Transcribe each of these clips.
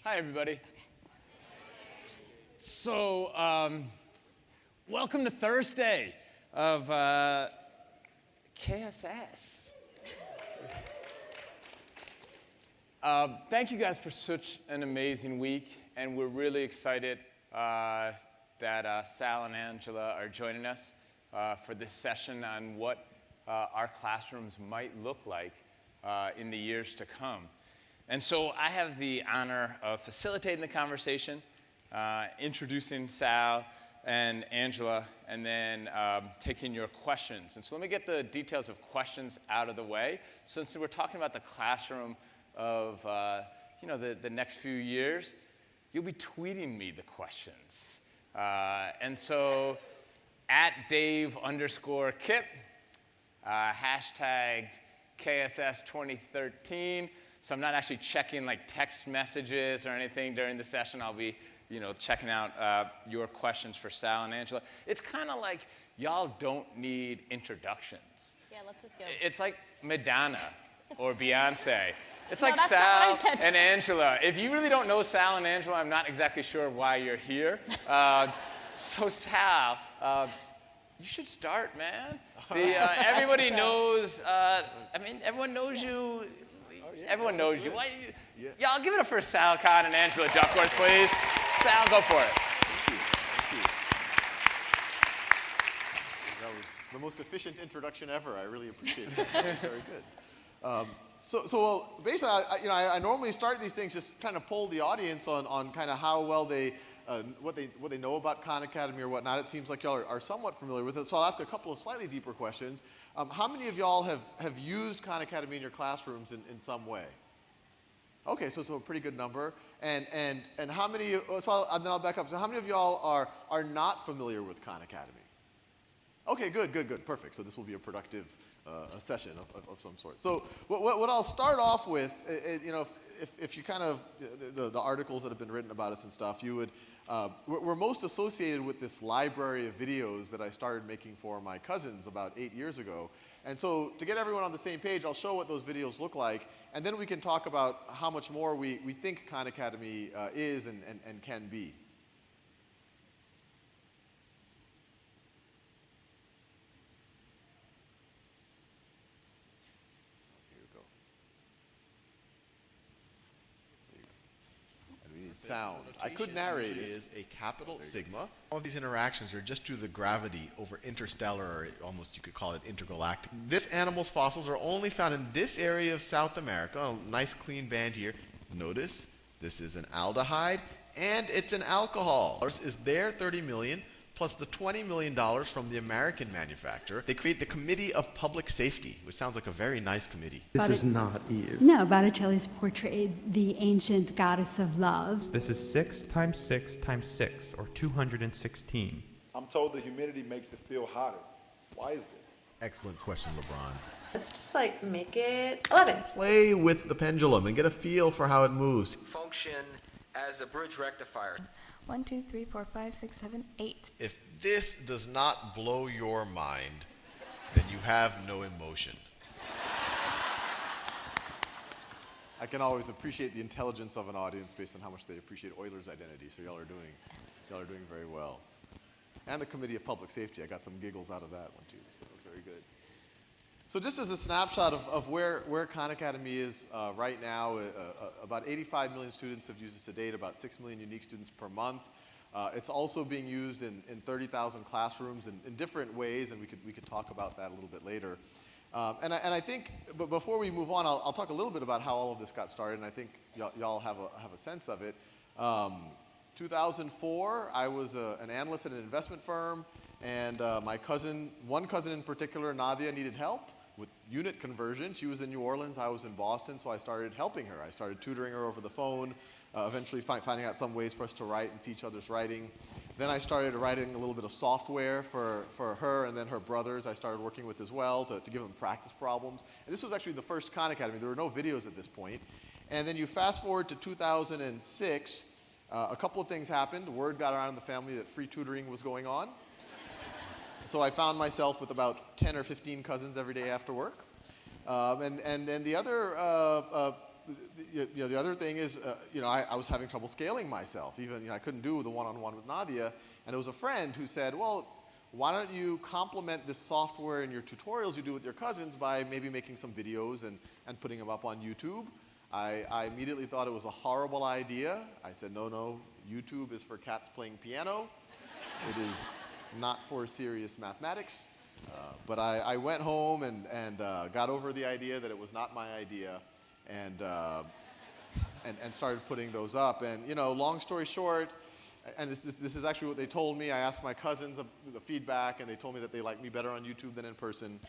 Hi, everybody. So, welcome to Thursday of KSS. Thank you guys for such an amazing week, and we're really excited that Sal and Angela are joining us for this session on what our classrooms might look like in the years to come. And so I have the honor of facilitating the conversation, introducing Sal and Angela, and then taking your questions. And so let me get the details of questions out of the way. Since we're talking about the classroom of the next few years, you'll be tweeting me the questions. And so at Dave_KIPP, hashtag KSS 2013. So I'm not actually checking like text messages or anything during the session. I'll be, checking out your questions for Sal and Angela. It's kind of like y'all don't need introductions. Yeah, let's just go. It's like Madonna or Beyonce. It's like Sal and Angela. If you really don't know Sal and Angela, I'm not exactly sure why you're here. So Sal, you should start, man. Everybody knows. Everyone knows you. Everyone knows you. Y'all give it up for Sal Kahn and Angela Duckworth, please. Sal, go for it. Thank you. That was the most efficient introduction ever. I really appreciate it. Very good. So basically, I normally start these things just kind of poll the audience on kind of how well they, what they know about Khan Academy or whatnot. It seems like y'all are somewhat familiar with it. So I'll ask a couple of slightly deeper questions. How many of y'all have used Khan Academy in your classrooms in some way? Okay, so a pretty good number. And how many? And then I'll back up. So how many of y'all are not familiar with Khan Academy? Okay, good, perfect. So this will be a productive a session of some sort. So what I'll start off with, if you kind of the articles that have been written about us and stuff, you would. We're most associated with this library of videos that I started making for my cousins about 8 years ago. And so to get everyone on the same page, I'll show what those videos look like, and then we can talk about how much more we think Khan Academy is and can be. Sound. I could narrate it. Is a capital sigma. All of these interactions are just due to the gravity over interstellar, or almost you could call it intergalactic. This animal's fossils are only found in this area of South America. A nice clean band here. Notice this is an aldehyde and it's an alcohol. Is there 30 million plus the $20 million from the American manufacturer. They create the Committee of Public Safety, which sounds like a very nice committee. This is not Eve. No, Botticelli's portrayed the ancient goddess of love. This is 6 times 6 times 6, or 216. I'm told the humidity makes it feel hotter. Why is this? Excellent question, LeBron. Let's just make it 11. Play with the pendulum and get a feel for how it moves. Function as a bridge rectifier. 1, 2, 3, 4, 5, 6, 7, 8. If this does not blow your mind, then you have no emotion. I can always appreciate the intelligence of an audience based on how much they appreciate Euler's identity. So y'all are doing very well. And the Committee of Public Safety, I got some giggles out of that one too. So that was very good. So just as a snapshot of where Khan Academy is right now, about 85 million students have used this to date, about 6 million unique students per month. It's also being used in 30,000 classrooms in different ways, and we could talk about that a little bit later. And I think, but before we move on, I'll talk a little bit about how all of this got started, and I think y'all have a sense of it. 2004, I was an analyst at an investment firm, and one cousin in particular, Nadia, needed help with unit conversion. She was in New Orleans, I was in Boston, so I started helping her. I started tutoring her over the phone, eventually finding out some ways for us to write and see each other's writing. Then I started writing a little bit of software for her, and then her brothers I started working with as well to give them practice problems. And this was actually the first Khan Academy. There were no videos at this point. And then you fast forward to 2006, a couple of things happened. Word got around in the family that free tutoring was going on. So I found myself with about 10 or 15 cousins every day after work. And then the the other thing is, I was having trouble scaling myself. Even, I couldn't do the one-on-one with Nadia. And it was a friend who said, well, why don't you complement this software in your tutorials you do with your cousins by maybe making some videos and putting them up on YouTube? I immediately thought it was a horrible idea. I said, no, YouTube is for cats playing piano. It is not for serious mathematics. But I went home and got over the idea that it was not my idea and started putting those up. And, long story short, and this is actually what they told me. I asked my cousins the feedback, and they told me that they like me better on YouTube than in person.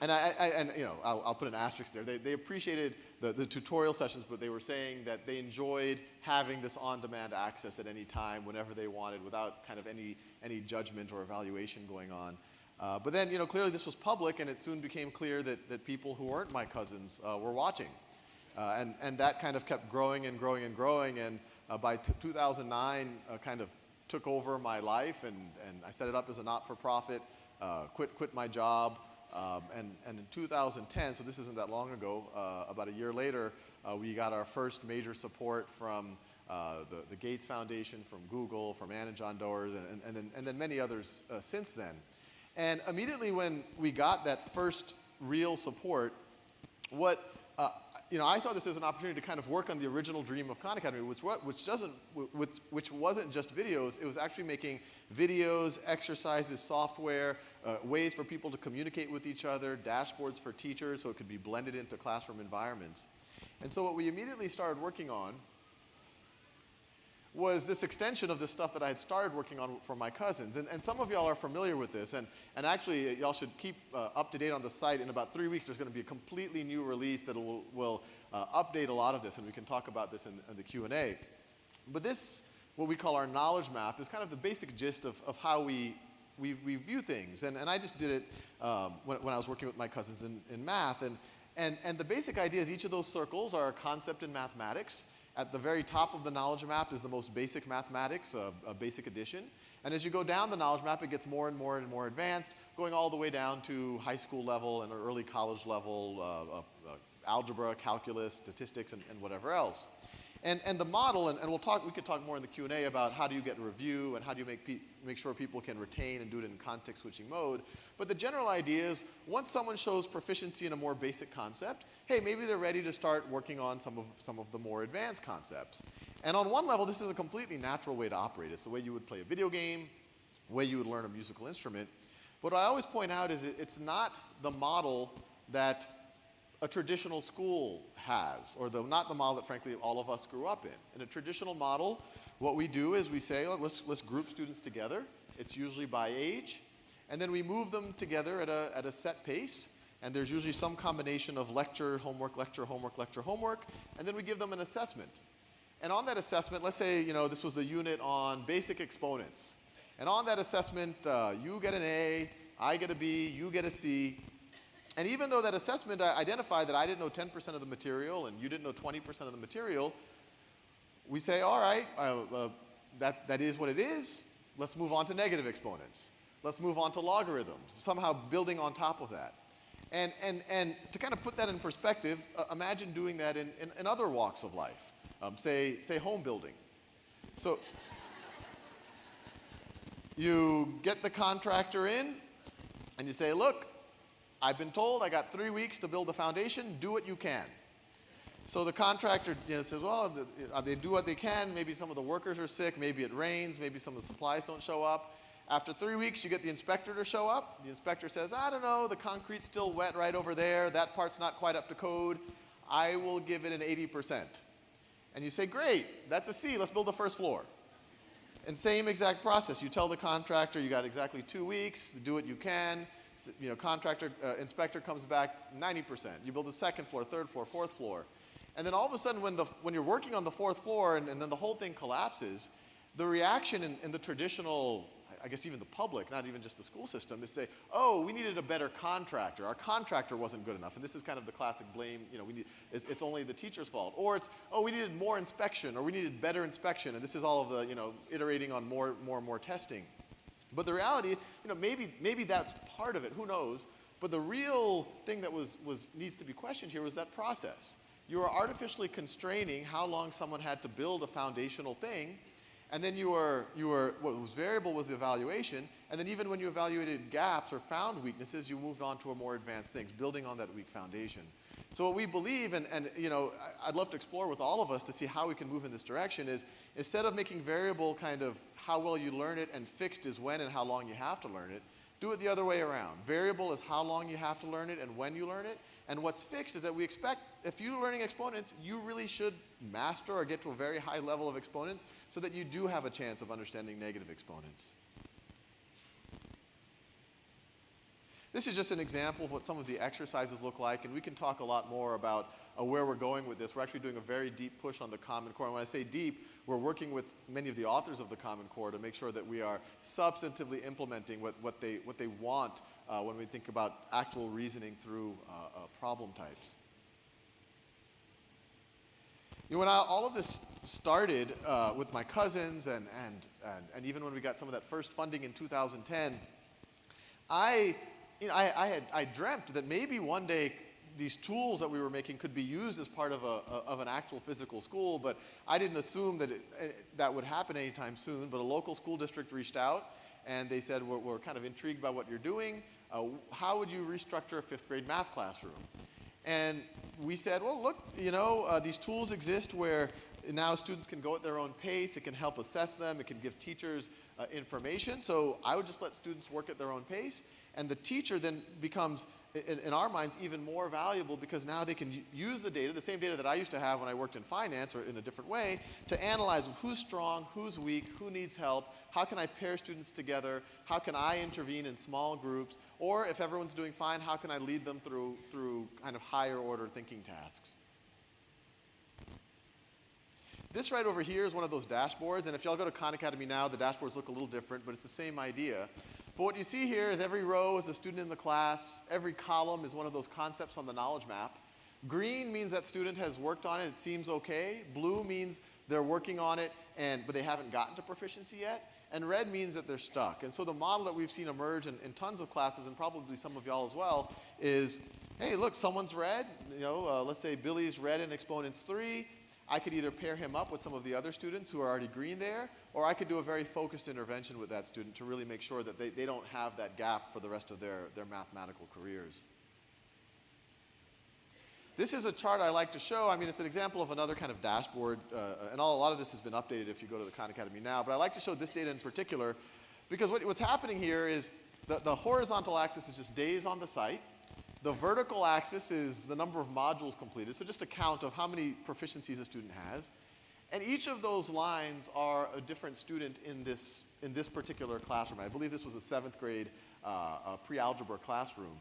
And I'll put an asterisk there. They appreciated the tutorial sessions, but they were saying that they enjoyed having this on-demand access at any time, whenever they wanted, without kind of any judgment or evaluation going on. But then, clearly this was public, and it soon became clear that people who weren't my cousins were watching. And that kind of kept growing and growing and growing, and by 2009 kind of took over my life, and I set it up as a not-for-profit, quit my job. And in 2010, so this isn't that long ago, about a year later, we got our first major support from the Gates Foundation, from Google, from Anna John Doerr, and then many others since then. And immediately when we got that first real support, I saw this as an opportunity to kind of work on the original dream of Khan Academy, which wasn't just videos. It was actually making videos, exercises, software, ways for people to communicate with each other, dashboards for teachers so it could be blended into classroom environments. And so what we immediately started working on was this extension of this stuff that I had started working on for my cousins. And some of y'all are familiar with this, and actually y'all should keep up to date on the site. In about 3 weeks, there's going to be a completely new release that will update a lot of this, and we can talk about this in the Q&A. But this, what we call our knowledge map, is kind of the basic gist of how we view things. And I just did it when I was working with my cousins in math. And the basic idea is each of those circles are a concept in mathematics. At the very top of the knowledge map is the most basic mathematics, a basic addition. And as you go down the knowledge map, it gets more and more and more advanced, going all the way down to high school level and early college level, algebra, calculus, statistics, and whatever else. And the model, and we could talk more in the Q&A about how do you get review and how do you make sure people can retain and do it in context switching mode. But the general idea is once someone shows proficiency in a more basic concept, hey, maybe they're ready to start working on some of the more advanced concepts. And on one level, this is a completely natural way to operate. It's the way you would play a video game, the way you would learn a musical instrument. But what I always point out is it's not the model that a traditional school has, or not the model that, frankly, all of us grew up in. In a traditional model, what we do is we say, oh, let's group students together. It's usually by age. And then we move them together at a set pace. And there's usually some combination of lecture, homework, lecture, homework, lecture, homework. And then we give them an assessment. And on that assessment, let's say this was a unit on basic exponents. And on that assessment, you get an A, I get a B, you get a C. And even though that assessment identified that I didn't know 10% of the material and you didn't know 20% of the material, we say, all right, that is what it is. Let's move on to negative exponents. Let's move on to logarithms, somehow building on top of that. And to kind of put that in perspective, imagine doing that in other walks of life, say home building. So you get the contractor in and you say, look, I've been told I got 3 weeks to build the foundation. Do what you can. So the contractor says, well, they do what they can. Maybe some of the workers are sick. Maybe it rains. Maybe some of the supplies don't show up. After 3 weeks, you get the inspector to show up. The inspector says, I don't know, the concrete's still wet right over there. That part's not quite up to code. I will give it an 80%. And you say, great, that's a C. Let's build the first floor. And same exact process. You tell the contractor you got exactly 2 weeks. Do what you can. Inspector comes back 90%. You build the second floor, third floor, fourth floor. And then all of a sudden when you're working on the fourth floor and then the whole thing collapses, the reaction in the traditional, I guess even the public, not even just the school system, is say, oh, we needed a better contractor. Our contractor wasn't good enough. And this is kind of the classic blame, it's only the teacher's fault. Or it's, oh, we needed more inspection, or we needed better inspection. And this is all of the, iterating on more and more testing. But the reality, maybe that's part of it. Who knows? But the real thing that needs to be questioned here was that process. you are artificially constraining how long someone had to build a foundational thing, and then what was variable was the evaluation, and then even when you evaluated gaps or found weaknesses, you moved on to a more advanced things, building on that weak foundation. So what we believe, and I'd love to explore with all of us to see how we can move in this direction, is instead of making variable kind of how well you learn it and fixed is when and how long you have to learn it, do it the other way around. Variable is how long you have to learn it and when you learn it, and what's fixed is that we expect if you're learning exponents, you really should master or get to a very high level of exponents so that you do have a chance of understanding negative exponents. This is just an example of what some of the exercises look like, and we can talk a lot more about where we're going with this. We're actually doing a very deep push on the Common Core. And when I say deep, we're working with many of the authors of the Common Core to make sure that we are substantively implementing what they want when we think about actual reasoning through problem types. When all of this started with my cousins and even when we got some of that first funding in 2010, I dreamt that maybe one day these tools that we were making could be used as part of an actual physical school, but I didn't assume that that would happen anytime soon. But a local school district reached out and they said, we're kind of intrigued by what you're doing. How would you restructure a 5th grade math classroom? And we said, well, look, these tools exist where now students can go at their own pace. It can help assess them. It can give teachers information. So I would just let students work at their own pace. And the teacher then becomes, in our minds, even more valuable because now they can use the data, the same data that I used to have when I worked in finance or in a different way, to analyze who's strong, who's weak, who needs help, how can I pair students together, how can I intervene in small groups, or if everyone's doing fine, how can I lead them through kind of higher order thinking tasks. This right over here is one of those dashboards, and if y'all go to Khan Academy now, the dashboards look a little different, but it's the same idea. But what you see here is every row is a student in the class. Every column is one of those concepts on the knowledge map. Green means that student has worked on it. It seems okay. Blue means they're working on it, but they haven't gotten to proficiency yet. And red means that they're stuck. And so the model that we've seen emerge in tons of classes, and probably some of y'all as well, is, hey, look, someone's red. Let's say Billy's red in exponents 3. I could either pair him up with some of the other students who are already green there, or I could do a very focused intervention with that student to really make sure that they don't have that gap for the rest of their mathematical careers. This is a chart I like to show. I mean, it's an example of another kind of dashboard, and a lot of this has been updated if you go to the Khan Academy now, but I like to show this data in particular because what's happening here is the horizontal axis is just days on the site. The vertical axis is the number of modules completed, so just a count of how many proficiencies a student has. And each of those lines are a different student in this particular classroom. I believe this was a 7th grade pre-algebra classroom.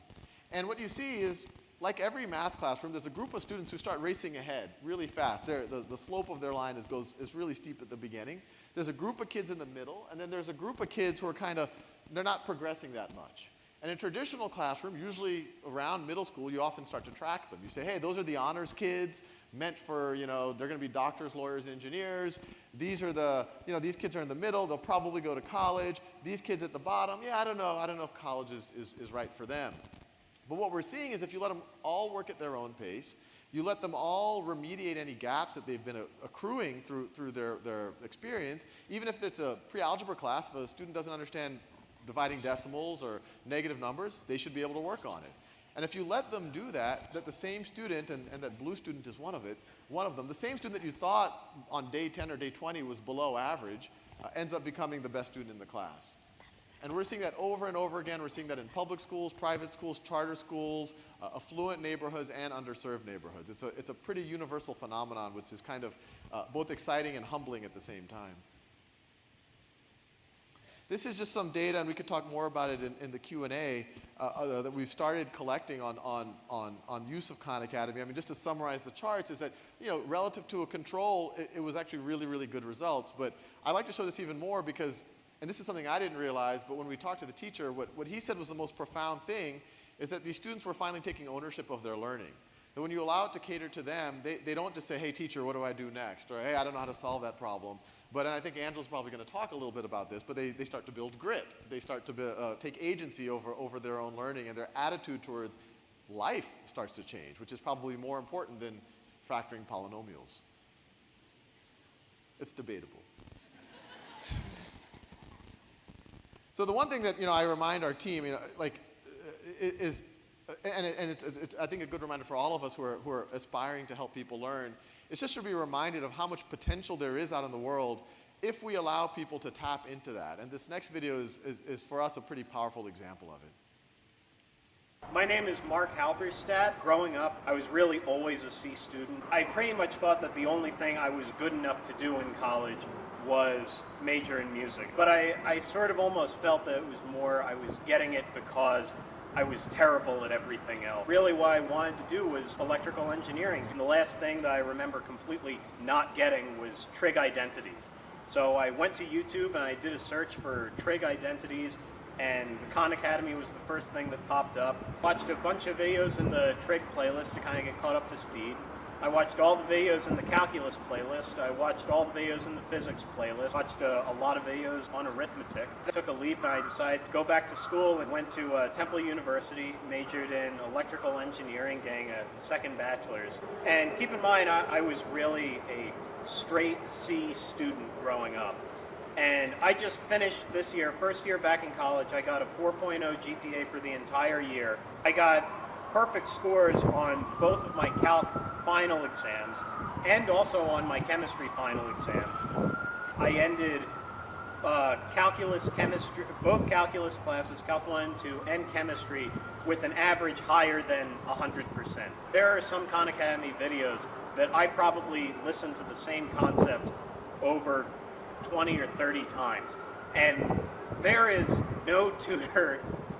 And what you see is, like every math classroom, there's a group of students who start racing ahead really fast. The slope of their line is really steep at the beginning. There's a group of kids in the middle, and then there's a group of kids who are they're not progressing that much. And in a traditional classroom, usually around middle school, you often start to track them. You say, hey, those are the honors kids meant for, they're going to be doctors, lawyers, engineers. These are these kids are in the middle. They'll probably go to college. These kids at the bottom, I don't know if college is right for them. But what we're seeing is if you let them all work at their own pace, you let them all remediate any gaps that they've been accruing through their experience, even if it's a pre-algebra class, if a student doesn't understand dividing decimals or negative numbers, they should be able to work on it. And if you let them do that the same student, and that blue student is one of them, the same student that you thought on day 10 or day 20 was below average, ends up becoming the best student in the class. And we're seeing that over and over again. We're seeing that in public schools, private schools, charter schools, affluent neighborhoods, and underserved neighborhoods. It's a pretty universal phenomenon, which is kind of both exciting and humbling at the same time. This is just some data, and we could talk more about it in the Q&A that we've started collecting on use of Khan Academy. I mean, just to summarize the charts is that, relative to a control, it was actually really, really good results. But I like to show this even more because, and this is something I didn't realize, but when we talked to the teacher, what he said was the most profound thing is that these students were finally taking ownership of their learning. That when you allow it to cater to them, they don't just say, hey, teacher, what do I do next? Or, hey, I don't know how to solve that problem. But and I think Angela's probably going to talk a little bit about this, but they start to build grit. They start to take agency over their own learning, and their attitude towards life starts to change, which is probably more important than factoring polynomials. It's debatable. So the one thing that I remind our team, is, and it's I think a good reminder for all of us who are aspiring to help people learn, is just to be reminded of how much potential there is out in the world if we allow people to tap into that. And this next video is for us a pretty powerful example of it. My name is Mark Halberstadt. Growing up, I was really always a C student. I pretty much thought that the only thing I was good enough to do in college was major in music. But I sort of almost felt that it was more I was getting it because I was terrible at everything else. Really what I wanted to do was electrical engineering. And the last thing that I remember completely not getting was trig identities. So I went to YouTube and I did a search for trig identities, and the Khan Academy was the first thing that popped up. Watched a bunch of videos in the trig playlist to kind of get caught up to speed. I watched all the videos in the calculus playlist. I watched all the videos in the physics playlist. Watched a lot of videos on arithmetic. I took a leap and I decided to go back to school and went to Temple University, majored in electrical engineering, getting a second bachelor's. And keep in mind, I was really a straight C student growing up. And I just finished this year, first year back in college, I got a 4.0 GPA for the entire year. I got perfect scores on both of my calc final exams and also on my chemistry final exam. I ended calculus, chemistry, both calculus classes, Calc 1 and 2, and chemistry with an average higher than 100%. There are some Khan Academy videos that I probably listened to the same concept over 20 or 30 times. And there is no tutor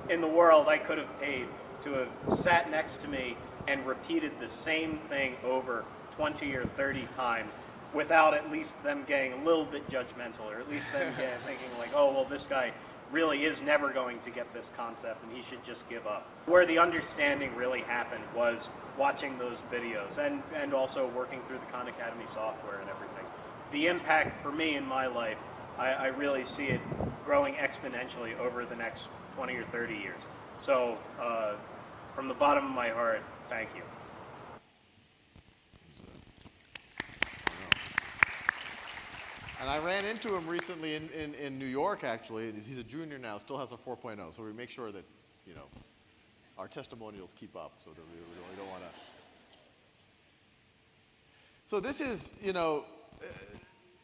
in the world I could have paid to have sat next to me and repeated the same thing over 20 or 30 times without at least them getting a little bit judgmental, or at least them thinking like, oh, well, this guy really is never going to get this concept and he should just give up. Where the understanding really happened was watching those videos and also working through the Khan Academy software and everything. The impact for me in my life, I really see it growing exponentially over the next 20 or 30 years. So from the bottom of my heart, thank you. And I ran into him recently in New York, actually. He's a junior now, still has a 4.0. So we make sure that, our testimonials keep up so that we don't want to. So this is,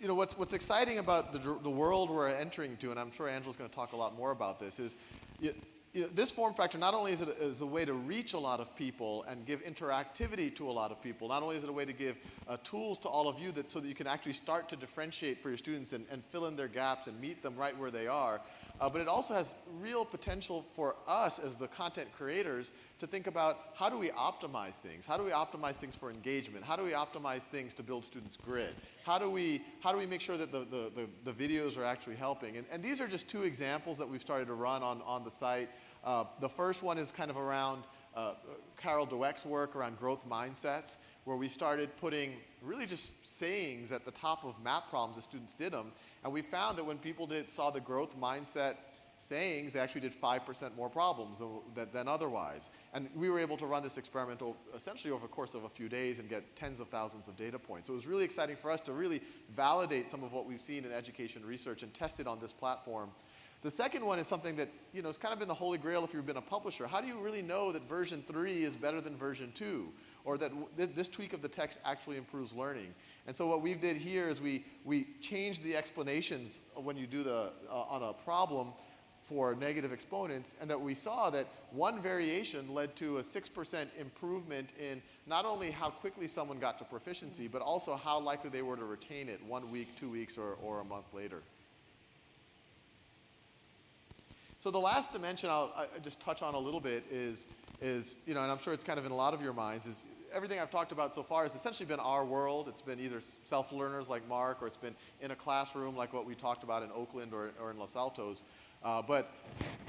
what's exciting about the world we're entering to, and I'm sure Angela's going to talk a lot more about this, is this form factor, not only is it a way to reach a lot of people and give interactivity to a lot of people, not only is it a way to give tools to all of you so that you can actually start to differentiate for your students and fill in their gaps and meet them right where they are, but it also has real potential for us as the content creators to think about how do we optimize things? How do we optimize things for engagement? How do we optimize things to build students' grit? How do we make sure that the videos are actually helping? And these are just two examples that we've started to run on the site. The first one is kind of around Carol Dweck's work around growth mindsets, where we started putting really just sayings at the top of math problems as students did them. And we found that when people saw the growth mindset sayings, they actually did 5% more problems than otherwise. And we were able to run this experiment essentially over the course of a few days and get tens of thousands of data points. So it was really exciting for us to really validate some of what we've seen in education research and test it on this platform. The second one is something that, has kind of been the holy grail if you've been a publisher. How do you really know that version 3 is better than version 2? Or that this tweak of the text actually improves learning? And so what we did here is we changed the explanations when you do on a problem for negative exponents, and that we saw that one variation led to a 6% improvement in not only how quickly someone got to proficiency, but also how likely they were to retain it 1 week, 2 weeks, or a month later. So the last dimension I'll just touch on a little bit is, and I'm sure it's kind of in a lot of your minds, is everything I've talked about so far has essentially been our world. It's been either self-learners like Mark, or it's been in a classroom like what we talked about in Oakland or in Los Altos. But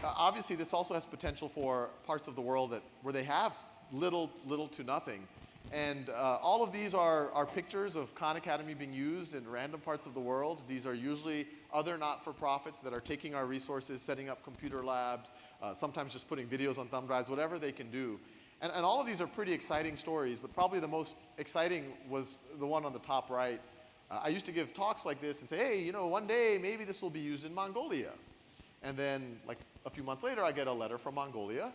obviously this also has potential for parts of the world where they have little to nothing. And all of these are pictures of Khan Academy being used in random parts of the world. These are usually other not-for-profits that are taking our resources, setting up computer labs, sometimes just putting videos on thumb drives, whatever they can do. And all of these are pretty exciting stories, but probably the most exciting was the one on the top right. I used to give talks like this and say, hey, you know, one day maybe this will be used in Mongolia. And then like a few months later, I get a letter from Mongolia,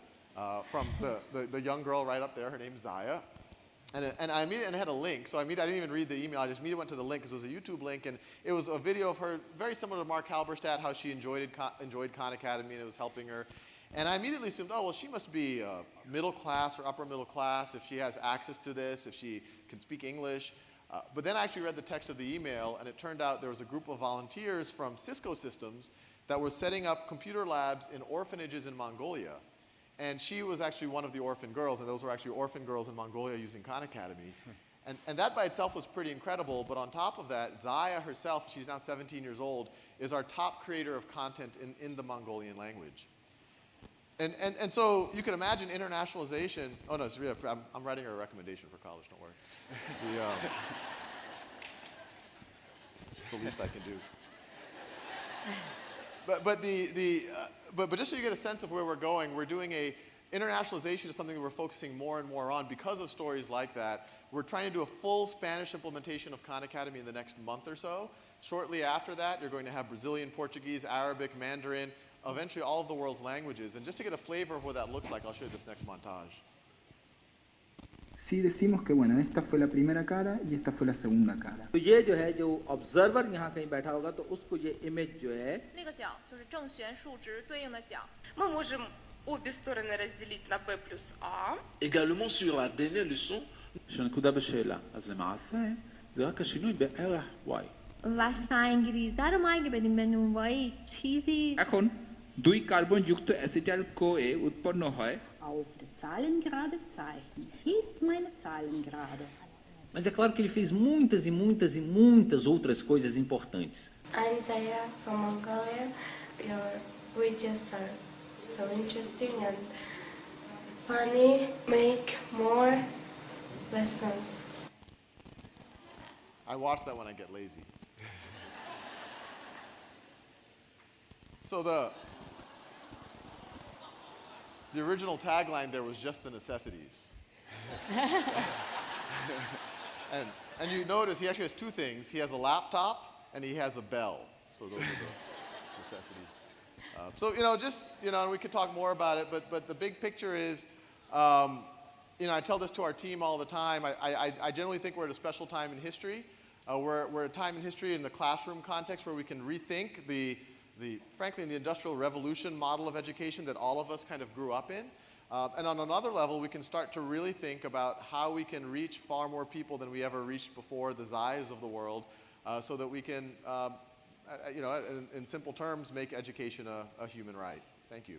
from the young girl right up there. Her name's Zaya. And I immediately had a link, so I didn't even read the email. I just immediately went to the link because it was a YouTube link, and it was a video of her, very similar to Mark Halberstadt, how she enjoyed Khan Academy and it was helping her. And I immediately assumed, oh, well, she must be middle class or upper middle class if she has access to this, if she can speak English. But then I actually read the text of the email, and it turned out there was a group of volunteers from Cisco Systems that was setting up computer labs in orphanages in Mongolia. And she was actually one of the orphan girls, and those were actually orphan girls in Mongolia using Khan Academy. And that by itself was pretty incredible, but on top of that, Zaya herself, she's now 17 years old, is our top creator of content in the Mongolian language. And so you can imagine internationalization. Oh no, I'm writing her a recommendation for college, don't worry. It's the least I can do. But just so you get a sense of where we're going, we're doing internationalization is something that we're focusing more and more on because of stories like that. We're trying to do a full Spanish implementation of Khan Academy in the next month or so. Shortly after that, you're going to have Brazilian Portuguese, Arabic, Mandarin, eventually all of the world's languages. And just to get a flavor of what that looks like, I'll show you this next montage. Sí decimos que bueno, esta fue la primera cara y esta fue la segunda cara. तो ये जो है जो observer यहाँ कहीं बैठा होगा तो उसको ये इमेज जो है那个角就是正弦数值对应的角。Мы можем обе стороны разделить на b plus a. Également sur la dernière leçon, שהנקודה בשאלה. אז למעשה, זה רק השינוי בערך y. و انگلیزه رو ما اگه بدیم به نونوایی چیزی এখন দুই কার্বন যুক্ত অ্যাসিটাইল কোএ উৎপন্ন হয় auf der Zahlengerade zeichnen. Hier ist meine Zahlengerade. Mas é claro que ele fez muitas e muitas e muitas outras coisas importantes. I'm Zaya from Mongolia. Your videos are so interesting and funny. Make more lessons. I watch that when I get lazy. So the original tagline there was just the necessities. and you notice he actually has two things. He has a laptop and he has a bell. So those are the necessities. So, and we could talk more about it, but the big picture is, I tell this to our team all the time. I generally think we're at a special time in history. We're at a time in history in the classroom context where we can rethink frankly, in the Industrial Revolution model of education that all of us kind of grew up in. And on another level, we can start to really think about how we can reach far more people than we ever reached before, the Zayas of the world, so that we can, in simple terms, make education a human right. Thank you.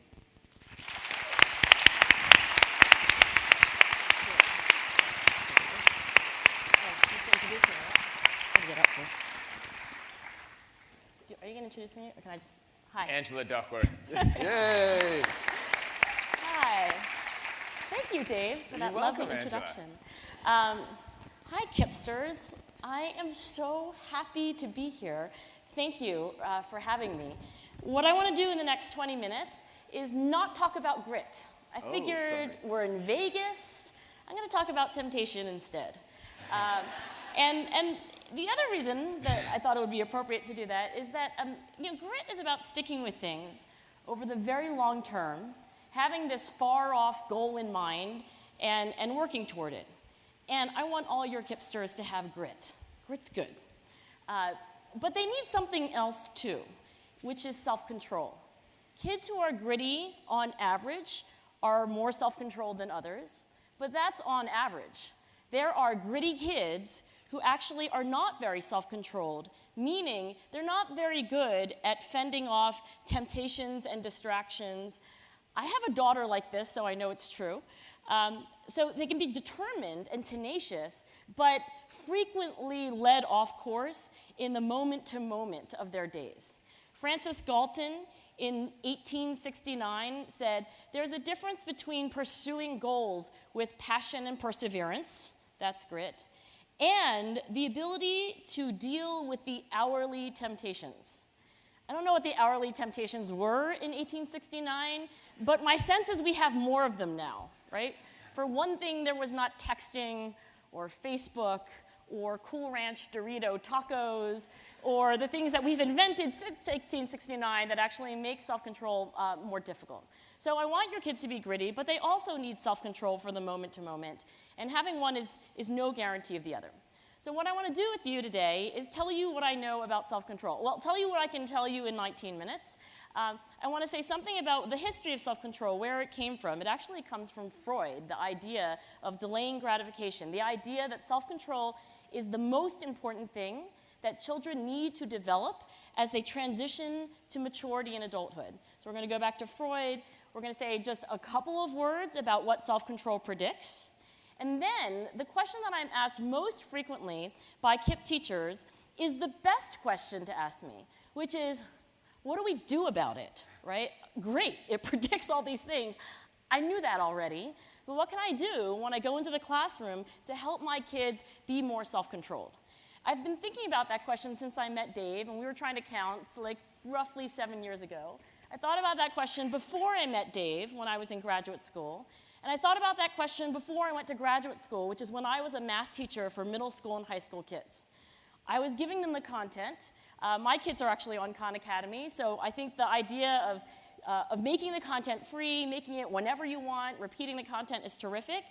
Get up first. Are you going to introduce me, or can I just... Hi. Angela Duckworth. Yay! Hi. Thank you, Dave, for that lovely introduction. Hi, KIPPsters. I am so happy to be here. Thank you for having me. What I want to do in the next 20 minutes is not talk about grit. I figured we're in Vegas. I'm going to talk about temptation instead. And the other reason that I thought it would be appropriate to do that is that grit is about sticking with things over the very long term, having this far-off goal in mind, and working toward it. And I want all your KIPPsters to have grit. Grit's good. But they need something else too, which is self-control. Kids who are gritty, on average, are more self-controlled than others, but that's on average. There are gritty kids who actually are not very self-controlled, meaning they're not very good at fending off temptations and distractions. I have a daughter like this, so I know it's true. So they can be determined and tenacious, but frequently led off course in the moment-to-moment of their days. Francis Galton, in 1869, said, "There's a difference between pursuing goals with passion and perseverance, that's grit, and the ability to deal with the hourly temptations." I don't know what the hourly temptations were in 1869, but my sense is we have more of them now, right? For one thing, there was not texting or Facebook or Cool Ranch Dorito tacos, or the things that we've invented since 1869 that actually make self-control more difficult. So I want your kids to be gritty, but they also need self-control for the moment to moment, and having one is no guarantee of the other. So what I want to do with you today is tell you what I know about self-control. Well, tell you what I can tell you in 19 minutes. I want to say something about the history of self-control, where it came from. It actually comes from Freud, the idea of delaying gratification, the idea that self-control is the most important thing that children need to develop as they transition to maturity and adulthood. So we're going to go back to Freud. We're going to say just a couple of words about what self-control predicts. And then the question that I'm asked most frequently by KIPP teachers is the best question to ask me, which is, what do we do about it, right? Great, it predicts all these things. I knew that already, but what can I do when I go into the classroom to help my kids be more self-controlled? I've been thinking about that question since I met Dave, and we were trying to count, so like roughly 7 years ago. I thought about that question before I met Dave when I was in graduate school, and I thought about that question before I went to graduate school, which is when I was a math teacher for middle school and high school kids. I was giving them the content. My kids are actually on Khan Academy, so I think the idea of making the content free, making it whenever you want, repeating the content is terrific.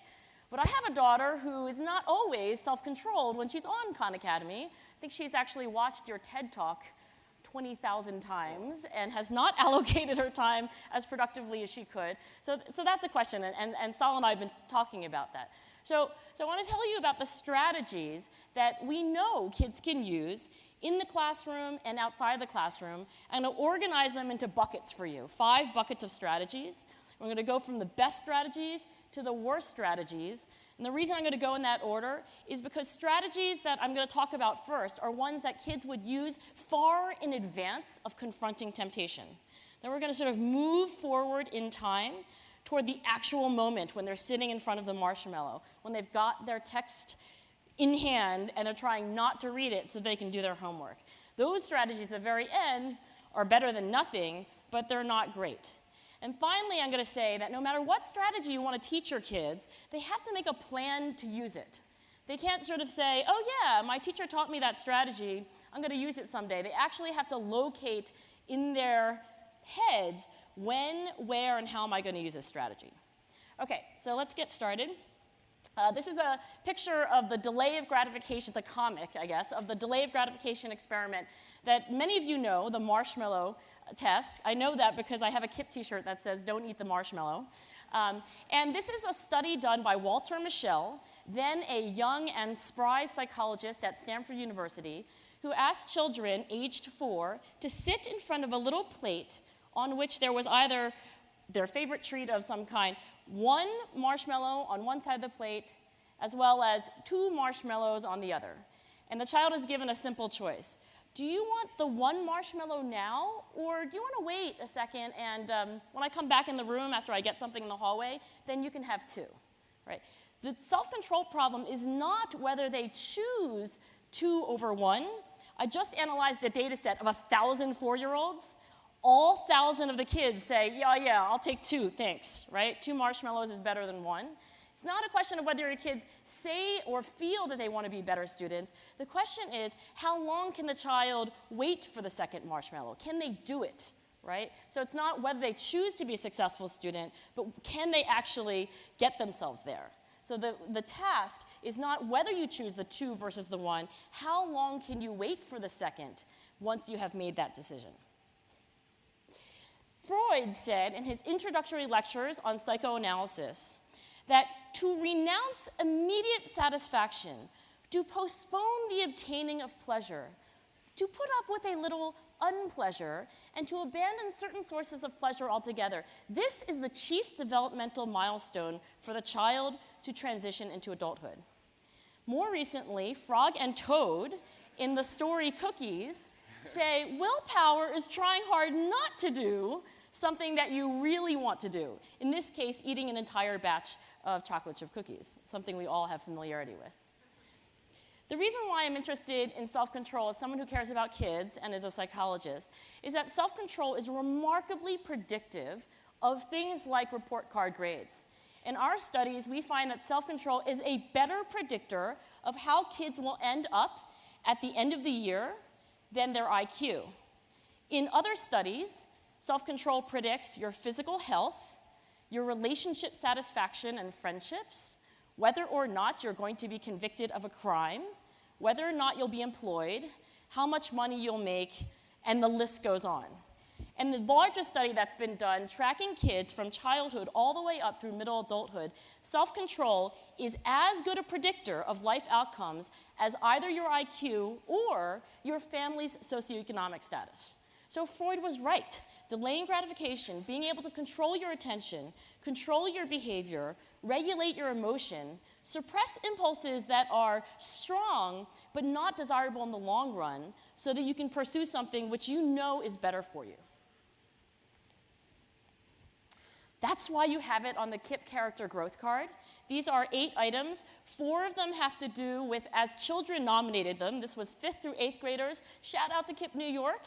But I have a daughter who is not always self-controlled when she's on Khan Academy. I think she's actually watched your TED Talk 20,000 times and has not allocated her time as productively as she could. So that's a question, and Sal and I have been talking about that. So I want to tell you about the strategies that we know kids can use in the classroom and outside the classroom, and I'll organize them into buckets for you, 5 buckets of strategies. We're going to go from the best strategies to the worst strategies. And the reason I'm going to go in that order is because strategies that I'm going to talk about first are ones that kids would use far in advance of confronting temptation. Then we're going to sort of move forward in time toward the actual moment when they're sitting in front of the marshmallow, when they've got their text in hand and they're trying not to read it so they can do their homework. Those strategies at the very end are better than nothing, but they're not great. And finally, I'm going to say that no matter what strategy you want to teach your kids, they have to make a plan to use it. They can't sort of say, oh yeah, my teacher taught me that strategy, I'm going to use it someday. They actually have to locate in their heads when, where, and how am I going to use this strategy. Okay, so let's get started. This is a picture of the delay of gratification, it's a comic, I guess, of the delay of gratification experiment that many of you know, the marshmallow test. I know that because I have a KIPP t-shirt that says, don't eat the marshmallow. And this is a study done by Walter Mischel, then a young and spry psychologist at Stanford University, who asked children aged 4 to sit in front of a little plate on which there was either their favorite treat of some kind, 1 marshmallow on one side of the plate, as well as 2 marshmallows on the other. And the child is given a simple choice. Do you want the 1 marshmallow now, or do you want to wait a second and when I come back in the room after I get something in the hallway, then you can have 2, right? The self-control problem is not whether they choose 2 over 1. I just analyzed a data set of 1,000 4-year-olds. All 1,000 of the kids say, yeah, I'll take 2, thanks, right? 2 marshmallows is better than 1. It's not a question of whether your kids say or feel that they want to be better students. The question is, how long can the child wait for the second marshmallow? Can they do it, right? So it's not whether they choose to be a successful student, but can they actually get themselves there? So the task is not whether you choose the 2 versus the 1, how long can you wait for the second once you have made that decision? Freud said in his introductory lectures on psychoanalysis that to renounce immediate satisfaction, to postpone the obtaining of pleasure, to put up with a little unpleasure, and to abandon certain sources of pleasure altogether, this is the chief developmental milestone for the child to transition into adulthood. More recently, Frog and Toad, in the story Cookies, say willpower is trying hard not to do something that you really want to do. In this case, eating an entire batch of chocolate chip cookies, something we all have familiarity with. The reason why I'm interested in self-control as someone who cares about kids and as a psychologist is that self-control is remarkably predictive of things like report card grades. In our studies, we find that self-control is a better predictor of how kids will end up at the end of the year than their IQ. In other studies, self-control predicts your physical health, your relationship satisfaction and friendships, whether or not you're going to be convicted of a crime, whether or not you'll be employed, how much money you'll make, and the list goes on. And the largest study that's been done, tracking kids from childhood all the way up through middle adulthood, self-control is as good a predictor of life outcomes as either your IQ or your family's socioeconomic status. So Freud was right. Delaying gratification, being able to control your attention, control your behavior, regulate your emotion, suppress impulses that are strong but not desirable in the long run so that you can pursue something which you know is better for you. That's why you have it on the KIPP character growth card. These are 8 items. 4 of them have to do with, as children nominated them, this was 5th through 8th graders. Shout out to KIPP New York.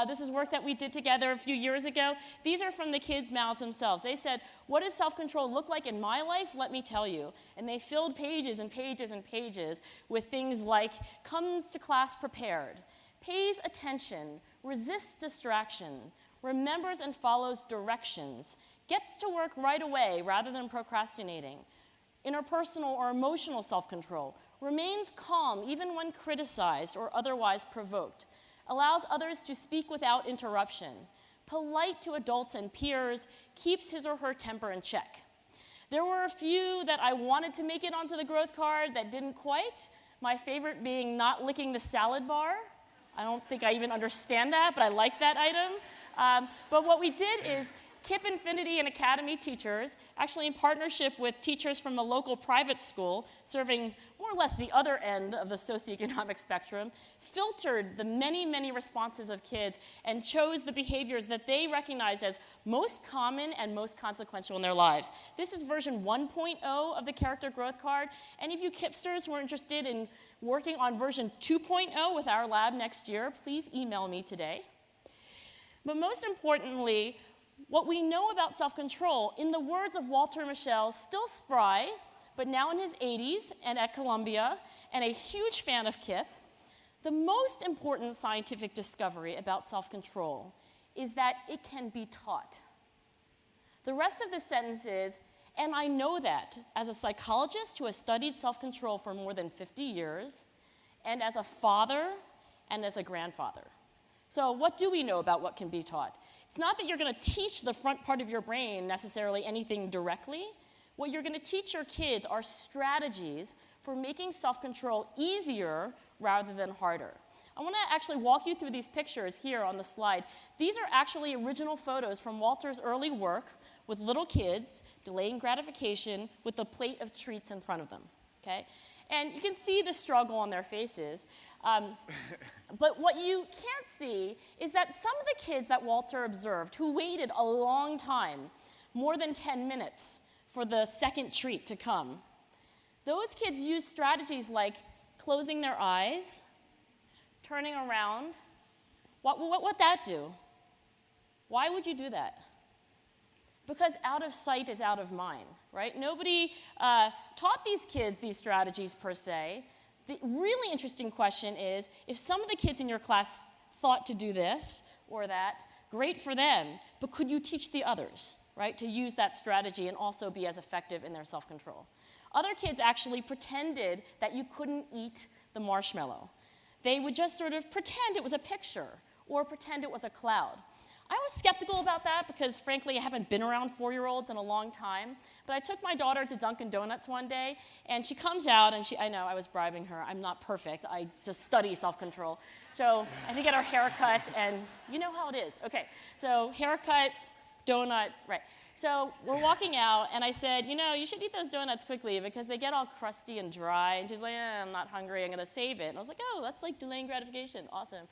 This is work that we did together a few years ago. These are from the kids' mouths themselves. They said, what does self-control look like in my life? Let me tell you. And they filled pages and pages and pages with things like, comes to class prepared, pays attention, resists distraction, remembers and follows directions, gets to work right away rather than procrastinating, interpersonal or emotional self-control, remains calm even when criticized or otherwise provoked, allows others to speak without interruption, polite to adults and peers, keeps his or her temper in check. There were a few that I wanted to make it onto the growth card that didn't quite, my favorite being not licking the salad bar. I don't think I even understand that, but I like that item. But what we did is KIPP Infinity and Academy teachers, actually in partnership with teachers from the local private school, serving more or less the other end of the socioeconomic spectrum, filtered the many, many responses of kids and chose the behaviors that they recognized as most common and most consequential in their lives. This is version 1.0 of the character growth card. Any of you KIPPsters who are interested in working on version 2.0 with our lab next year, please email me today. But most importantly, what we know about self-control, in the words of Walter Mischel, still spry, but now in his 80s and at Columbia, and a huge fan of KIPP, the most important scientific discovery about self-control is that it can be taught. The rest of the sentence is, and I know that as a psychologist who has studied self-control for more than 50 years, and as a father and as a grandfather. So what do we know about what can be taught? It's not that you're going to teach the front part of your brain necessarily anything directly. What you're going to teach your kids are strategies for making self-control easier rather than harder. I want to actually walk you through these pictures here on the slide. These are actually original photos from Walter's early work with little kids delaying gratification with a plate of treats in front of them. Okay? And you can see the struggle on their faces. But what you can't see is that some of the kids that Walter observed who waited a long time, more than 10 minutes, for the second treat to come, those kids used strategies like closing their eyes, turning around. What would that do? Why would you do that? Because out of sight is out of mind, right? Nobody taught these kids these strategies per se. The really interesting question is, if some of the kids in your class thought to do this or that, great for them, but could you teach the others, right, to use that strategy and also be as effective in their self-control? Other kids actually pretended that you couldn't eat the marshmallow. They would just sort of pretend it was a picture or pretend it was a cloud. I was skeptical about that because, frankly, I haven't been around 4-year-olds in a long time. But I took my daughter to Dunkin' Donuts one day, and she comes out, and I know I was bribing her. I'm not perfect. I just study self-control. So I had to get her haircut, and you know how it is. Okay, so haircut, donut, right. So we're walking out, and I said, you know, you should eat those donuts quickly because they get all crusty and dry. And she's like, I'm not hungry. I'm going to save it. And I was like, oh, that's like delaying gratification. Awesome.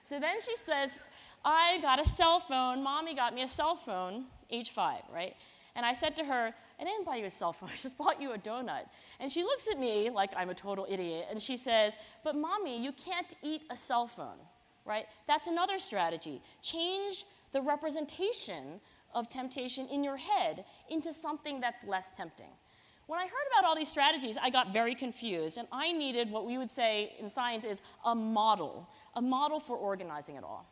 So then she says, I got a cell phone. Mommy got me a cell phone, age 5, right? And I said to her, I didn't buy you a cell phone. I just bought you a donut. And she looks at me like I'm a total idiot. And she says, but Mommy, you can't eat a cell phone, right? That's another strategy. Change the representation of temptation in your head into something that's less tempting. When I heard about all these strategies, I got very confused, and I needed what we would say in science is a model for organizing it all.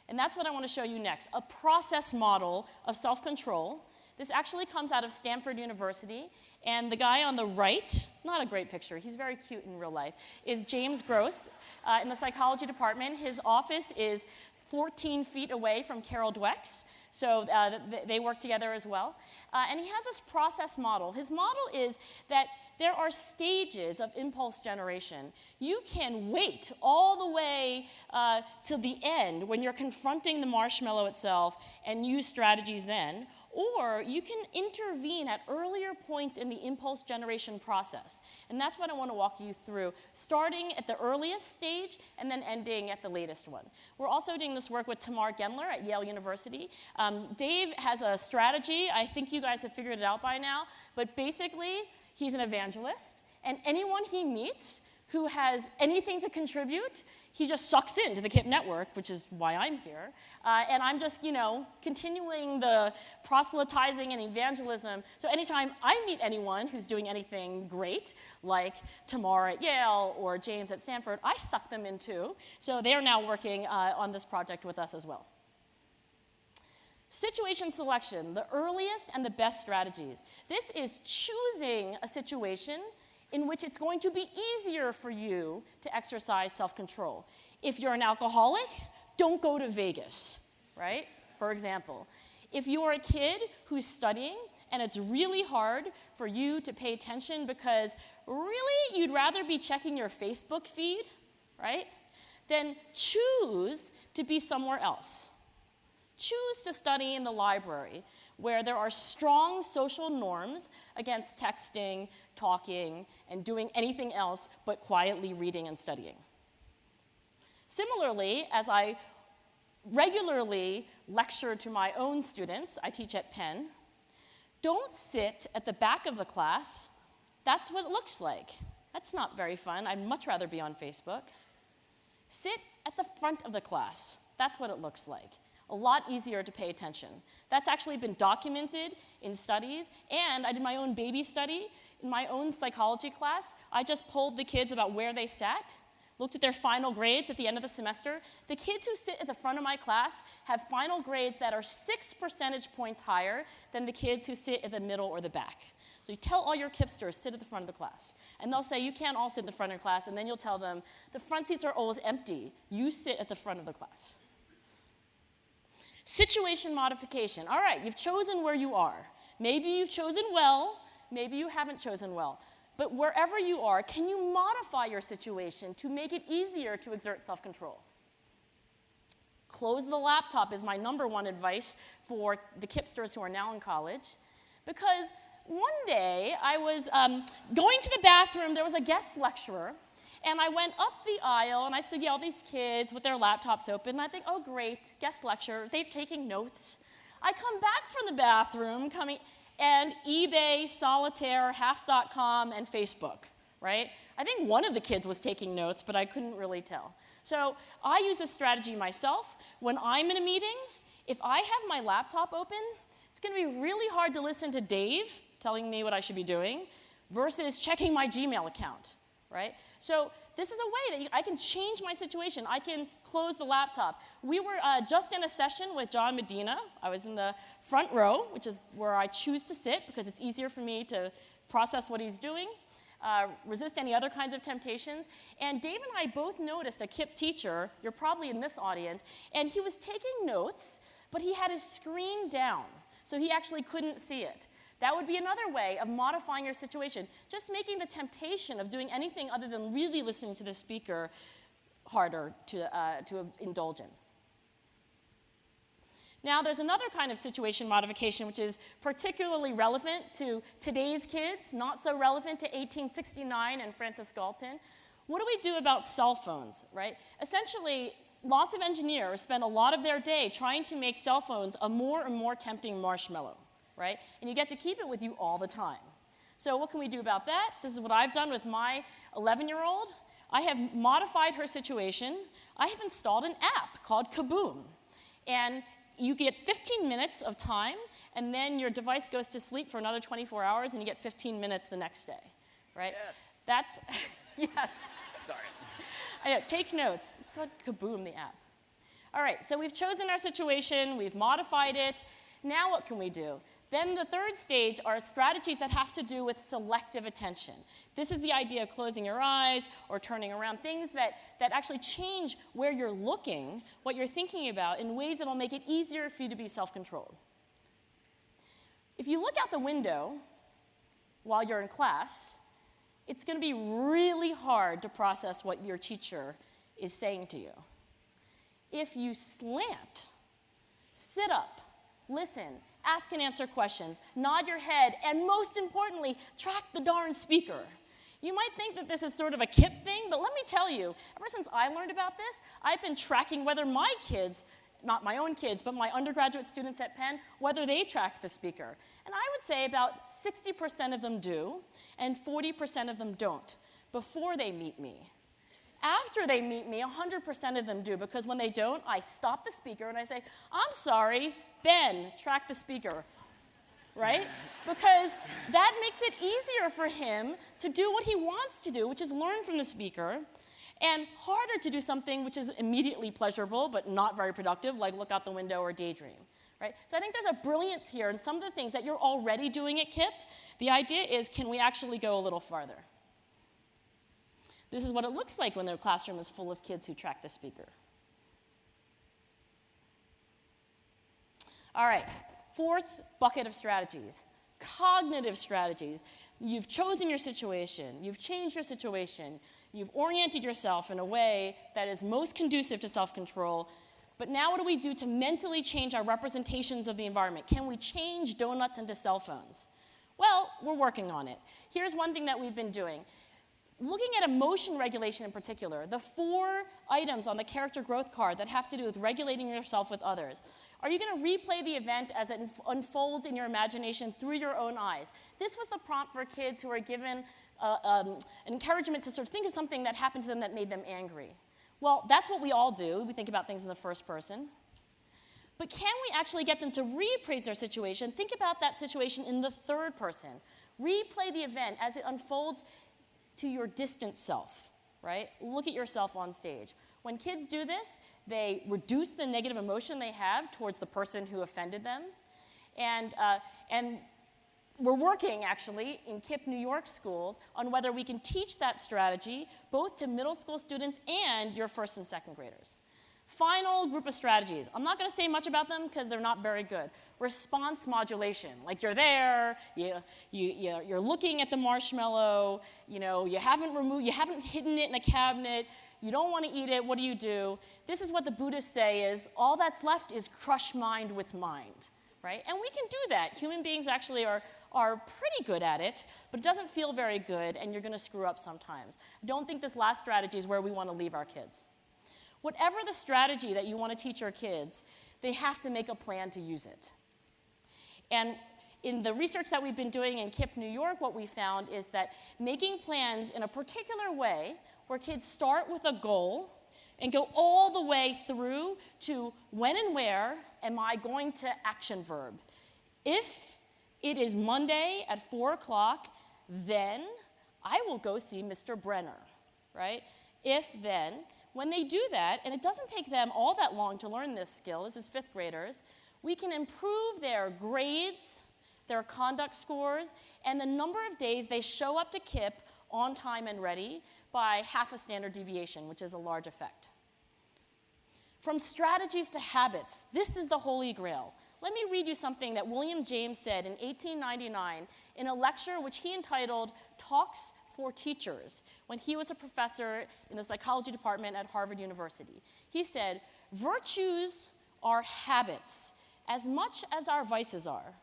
And that's what I want to show you next, a process model of self-control. This actually comes out of Stanford University, and the guy on the right, not a great picture, he's very cute in real life, is James Gross in the psychology department. His office is 14 feet away from Carol Dweck's, so they work together as well. And he has this process model. His model is that there are stages of impulse generation. You can wait all the way to the end when you're confronting the marshmallow itself and use strategies then, or you can intervene at earlier points in the impulse generation process. And that's what I want to walk you through, starting at the earliest stage and then ending at the latest one. We're also doing this work with Tamar Gendler at Yale University. Dave has a strategy. I think you guys have figured it out by now. But basically, he's an evangelist. And anyone he meets who has anything to contribute, he just sucks into the KIPP network, which is why I'm here. And I'm just, continuing the proselytizing and evangelism. So anytime I meet anyone who's doing anything great, like Tamar at Yale or James at Stanford, I suck them in too. So they are now working on this project with us as well. Situation selection, the earliest and the best strategies. This is choosing a situation in which it's going to be easier for you to exercise self-control. If you're an alcoholic, don't go to Vegas, right? For example, if you are a kid who's studying and it's really hard for you to pay attention because really you'd rather be checking your Facebook feed, right? Then choose to be somewhere else. Choose to study in the library where there are strong social norms against texting, talking, and doing anything else but quietly reading and studying. Similarly, as I regularly lecture to my own students, I teach at Penn, don't sit at the back of the class. That's what it looks like. That's not very fun. I'd much rather be on Facebook. Sit at the front of the class. That's what it looks like. A lot easier to pay attention. That's actually been documented in studies, and I did my own baby study. In my own psychology class, I just polled the kids about where they sat, looked at their final grades at the end of the semester. The kids who sit at the front of my class have final grades that are 6 percentage points higher than the kids who sit at the middle or the back. So you tell all your KIPPsters, sit at the front of the class. And they'll say, you can't all sit in the front of the class, and then you'll tell them, the front seats are always empty. You sit at the front of the class. Situation modification. All right, you've chosen where you are. Maybe you've chosen well, maybe you haven't chosen well. But wherever you are, can you modify your situation to make it easier to exert self-control? Close the laptop is my #1 advice for the KIPPsters who are now in college. Because one day I was going to the bathroom, there was a guest lecturer, and I went up the aisle, and I see all these kids with their laptops open, and I think, oh, great, guest lecture, they're taking notes. I come back from the bathroom, and eBay, Solitaire, Half.com, and Facebook, right? I think one of the kids was taking notes, but I couldn't really tell. So I use this strategy myself. When I'm in a meeting, if I have my laptop open, it's going to be really hard to listen to Dave telling me what I should be doing versus checking my Gmail account. Right? So this is a way that I can change my situation. I can close the laptop. We were just in a session with John Medina. I was in the front row, which is where I choose to sit because it's easier for me to process what he's doing, resist any other kinds of temptations. And Dave and I both noticed a KIPP teacher, you're probably in this audience, and he was taking notes, but he had his screen down, so he actually couldn't see it. That would be another way of modifying your situation, just making the temptation of doing anything other than really listening to the speaker harder to indulge in. Now, there's another kind of situation modification which is particularly relevant to today's kids, not so relevant to 1869 and Francis Galton. What do we do about cell phones, right? Essentially, lots of engineers spend a lot of their day trying to make cell phones a more and more tempting marshmallow. Right? And you get to keep it with you all the time. So what can we do about that? This is what I've done with my 11-year-old. I have modified her situation. I have installed an app called Kaboom. And you get 15 minutes of time, and then your device goes to sleep for another 24 hours, and you get 15 minutes the next day, right? Yes. That's, yes. Sorry. I know, take notes. It's called Kaboom, the app. All right, so we've chosen our situation, we've modified it. Now what can we do? Then the third stage are strategies that have to do with selective attention. This is the idea of closing your eyes or turning around, things that actually change where you're looking, what you're thinking about, in ways that will make it easier for you to be self-controlled. If you look out the window while you're in class, it's going to be really hard to process what your teacher is saying to you. If you slant, sit up, listen, ask and answer questions, nod your head, and most importantly, track the darn speaker. You might think that this is sort of a KIPP thing, but let me tell you, ever since I learned about this, I've been tracking whether my kids, not my own kids, but my undergraduate students at Penn, whether they track the speaker. And I would say about 60% of them do, and 40% of them don't, before they meet me. After they meet me, 100% of them do, because when they don't, I stop the speaker and I say, I'm sorry, Ben, track the speaker, right? Because that makes it easier for him to do what he wants to do, which is learn from the speaker, and harder to do something which is immediately pleasurable but not very productive, like look out the window or daydream, right? So I think there's a brilliance here in some of the things that you're already doing at KIPP. The idea is, can we actually go a little farther? This is what it looks like when the classroom is full of kids who track the speaker. All right, fourth bucket of strategies, cognitive strategies. You've chosen your situation, you've changed your situation, you've oriented yourself in a way that is most conducive to self-control, but now what do we do to mentally change our representations of the environment? Can we change donuts into cell phones? Well, we're working on it. Here's one thing that we've been doing. Looking at emotion regulation in particular, the 4 items on the character growth card that have to do with regulating yourself with others. Are you going to replay the event as it unfolds in your imagination through your own eyes? This was the prompt for kids who are given encouragement to sort of think of something that happened to them that made them angry. Well, that's what we all do. We think about things in the first person. But can we actually get them to reappraise their situation? Think about that situation in the third person. Replay the event as it unfolds to your distant self, right? Look at yourself on stage. When kids do this, they reduce the negative emotion they have towards the person who offended them. And we're working, actually, in KIPP New York schools on whether we can teach that strategy both to middle school students and your first and second graders. Final group of strategies. I'm not going to say much about them because they're not very good. Response modulation, like you're there, you're looking at the marshmallow, you haven't hidden it in a cabinet, you don't want to eat it, what do? This is what the Buddhists say is, all that's left is crush mind with mind, right? And we can do that. Human beings actually are pretty good at it, but it doesn't feel very good, and you're going to screw up sometimes. I don't think this last strategy is where we want to leave our kids. Whatever the strategy that you want to teach your kids, they have to make a plan to use it. And in the research that we've been doing in KIPP New York, what we found is that making plans in a particular way, where kids start with a goal and go all the way through to when and where am I going to action verb. If it is Monday at 4 o'clock, then I will go see Mr. Brenner, right? If then, when they do that, and it doesn't take them all that long to learn this skill, this is 5th graders, we can improve their grades, their conduct scores, and the number of days they show up to KIPP on time and ready by half a standard deviation, which is a large effect. From strategies to habits, this is the holy grail. Let me read you something that William James said in 1899 in a lecture which he entitled Talks for Teachers when he was a professor in the psychology department at Harvard University. He said, "Virtues are habits as much as our vices are.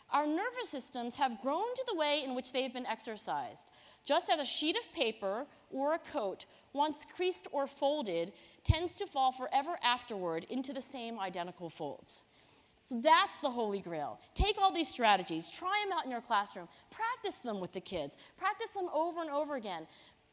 Our nervous systems have grown to the way in which they've been exercised, just as a sheet of paper or a coat, once creased or folded, tends to fall forever afterward into the same identical folds." So that's the holy grail. Take all these strategies, try them out in your classroom, practice them with the kids, practice them over and over again.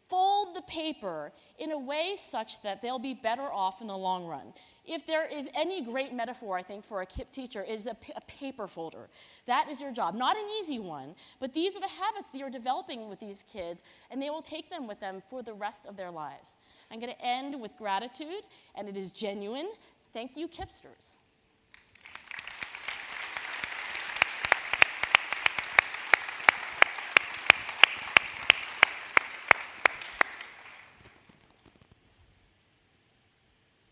fold the paper in a way such that they'll be better off in the long run. If there is any great metaphor, I think, for a KIPP teacher is a paper folder. That is your job. Not an easy one, but these are the habits that you're developing with these kids, and they will take them with them for the rest of their lives. I'm going to end with gratitude, and it is genuine. Thank you, KIPPsters.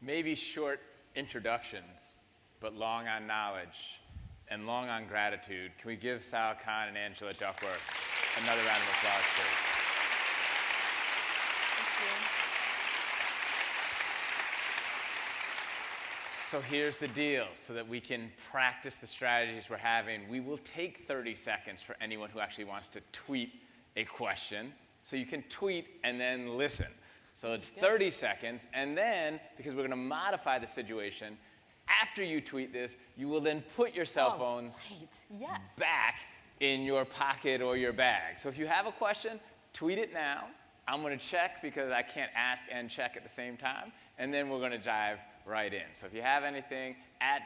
Maybe short introductions, but long on knowledge and long on gratitude. Can we give Sal Kahn and Angela Duckworth another round of applause, please? So here's the deal, so that we can practice the strategies we're having. We will take 30 seconds for anyone who actually wants to tweet a question. So you can tweet and then listen. So it's 30 seconds, and then, because we're going to modify the situation, after you tweet this, you will then put your cell phones back in your pocket or your bag. So if you have a question, tweet it now. I'm going to check because I can't ask and check at the same time, and then we're going to dive right in. So if you have anything,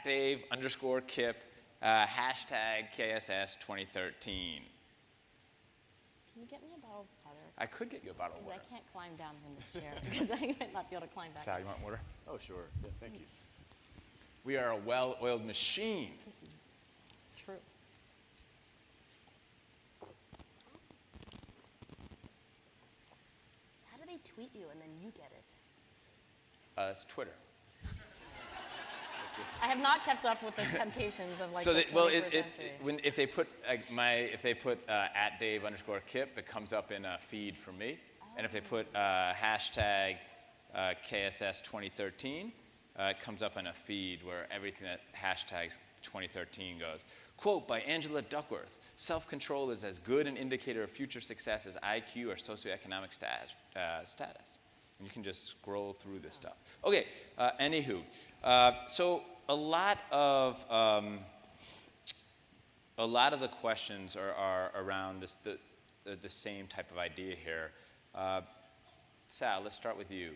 @Dave_KIPP, hashtag KSS 2013. Can you get me a bottle of water? I could get you a bottle of water. Because I can't climb down from this chair, because I might not be able to climb back. Sal, you want water? Oh, sure. Yeah, thank you. We are a well-oiled machine. This is true. How do they tweet you and then you get it? It's Twitter. I have not kept up with the temptations of like So the 21st century. if they put @Dave_KIPP, it comes up in a feed for me. And if they put hashtag KSS 2013, it comes up in a feed where everything that hashtags 2013 goes. Quote by Angela Duckworth: "Self-control is as good an indicator of future success as IQ or socioeconomic status." And you can just scroll through this stuff. Okay, anywho. So a lot of the questions are around the same type of idea here. Sal, let's start with you.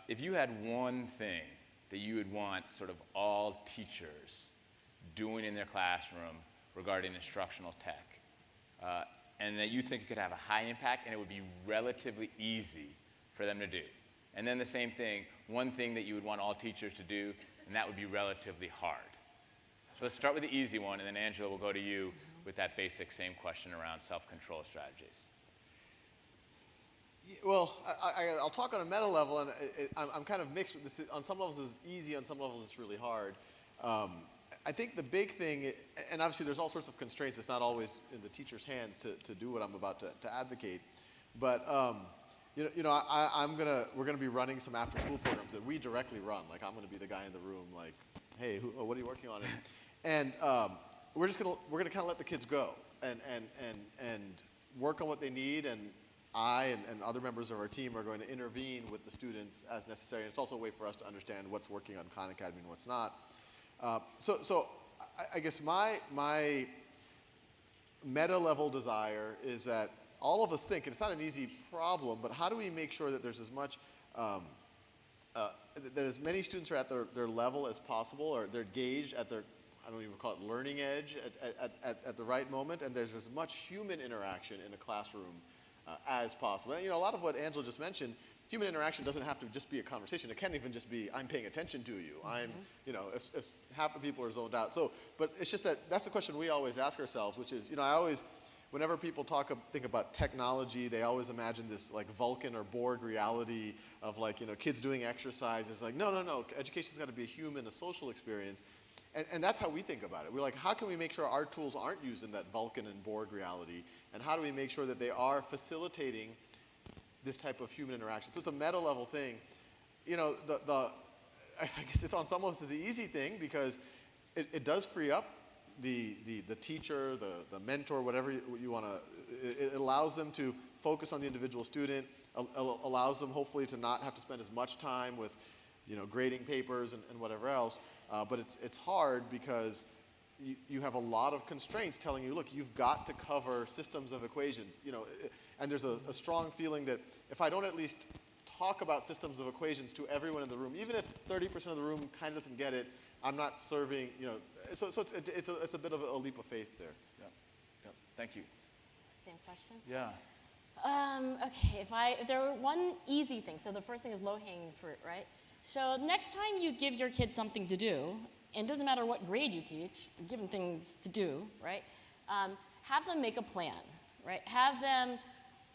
If you had one thing that you would want sort of all teachers doing in their classroom regarding instructional tech, and that you think it could have a high impact and it would be relatively easy for them to do. And then the same thing, one thing that you would want all teachers to do, and that would be relatively hard. So let's start with the easy one, and then Angela will go to you with that basic same question around self-control strategies. Well, I'll talk on a meta level, and I'm kind of mixed with this. On some levels it's easy, on some levels it's really hard. I think the big thing, and obviously there's all sorts of constraints, it's not always in the teacher's hands to do what I'm about to advocate, but we're gonna be running some after-school programs that we directly run. Like I'm gonna be the guy in the room, like, hey, what are you working on? And we're gonna kind of let the kids go and work on what they need, and I and other members of our team are going to intervene with the students as necessary. And it's also a way for us to understand what's working on Khan Academy and what's not. So I guess my meta-level desire is that all of us think, and it's not an easy problem, but how do we make sure that there's as much, that as many students are at their level as possible, or they're gauged at their, I don't even call it learning edge, at the right moment, and there's as much human interaction in a classroom as possible. And, a lot of what Angela just mentioned, human interaction doesn't have to just be a conversation. It can't even just be, I'm paying attention to you. If half the people are zoned out. So, but it's just that's the question we always ask ourselves, which is, whenever people think about technology, they always imagine this like Vulcan or Borg reality of like, kids doing exercises. Like, no, education's got to be a human, a social experience. And that's how we think about it. We're like, how can we make sure our tools aren't used in that Vulcan and Borg reality? And how do we make sure that they are facilitating this type of human interaction? So it's a meta-level thing. I guess it's on some levels the easy thing, because it does free up the teacher, the mentor, whatever you want to. It allows them to focus on the individual student, allows them hopefully to not have to spend as much time with grading papers and whatever else. But it's hard because you have a lot of constraints telling you, look, you've got to cover systems of equations, and there's a strong feeling that if I don't at least talk about systems of equations to everyone in the room, even if 30% of the room kind of doesn't get it, I'm not serving, so it's a bit of a leap of faith there. Yeah. Thank you. Same question? Yeah. Okay, if there were one easy thing, so the first thing is low-hanging fruit, right? So next time you give your kids something to do, and it doesn't matter what grade you teach, you're given things to do, right? Have them make a plan, right? Have them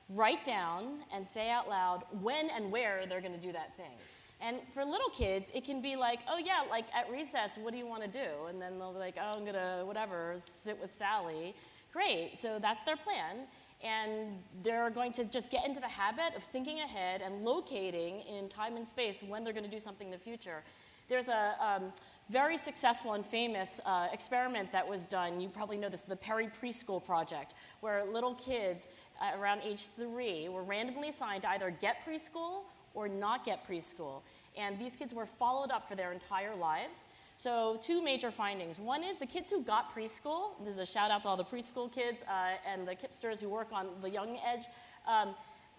write down and say out loud when and where they're going to do that thing. And for little kids, it can be like, oh yeah, like at recess, what do you want to do? And then they'll be like, oh, I'm going to, whatever, sit with Sally. Great, so that's their plan. And they're going to just get into the habit of thinking ahead and locating in time and space when they're going to do something in the future. There's a very successful and famous experiment that was done. You probably know this, the Perry Preschool Project, where little kids around age 3 were randomly assigned to either get preschool or not get preschool. And these kids were followed up for their entire lives. So 2 major findings. One is the kids who got preschool, this is a shout out to all the preschool kids and the KIPPsters who work on the young edge,